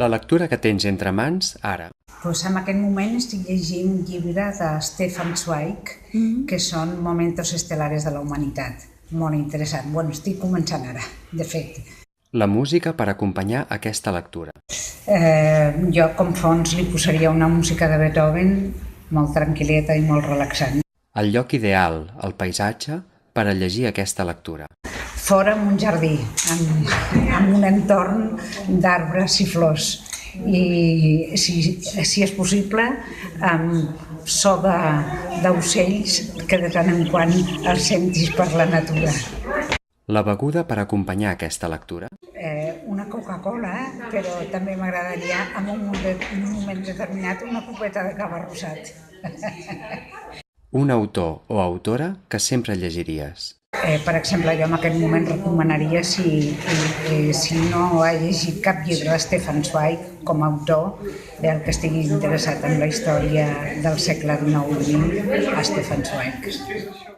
La lectura que tens entre mans ara. Pues en aquest moment estic llegint un llibre de Stefan Zweig, que són Momentos estelares de la humanitat. Molt interessant. Bueno, estic començant ara, de fet. La música per acompanyar aquesta lectura. Jo com fons li posaria una música de Beethoven molt tranquil·leta i molt relaxant. El lloc ideal, el paisatge, per a llegir aquesta lectura. Fora en un jardí, amb un entorn d'arbres i flors. I si és possible, amb so d'ocells que de tant en quant els sentis per la natura. La beguda per acompanyar aquesta lectura. Una Coca-Cola, però també m'agradaria en un moment determinat una copeta de cava rosat. Un autor o autora que sempre llegiries. Per exemple, jo en aquest moment recomanaria, si no ha llegit cap llibre de Stefan Zweig com a autor, el que estigui interessat en la història del segle XIX i XX, a Stefan Zweig.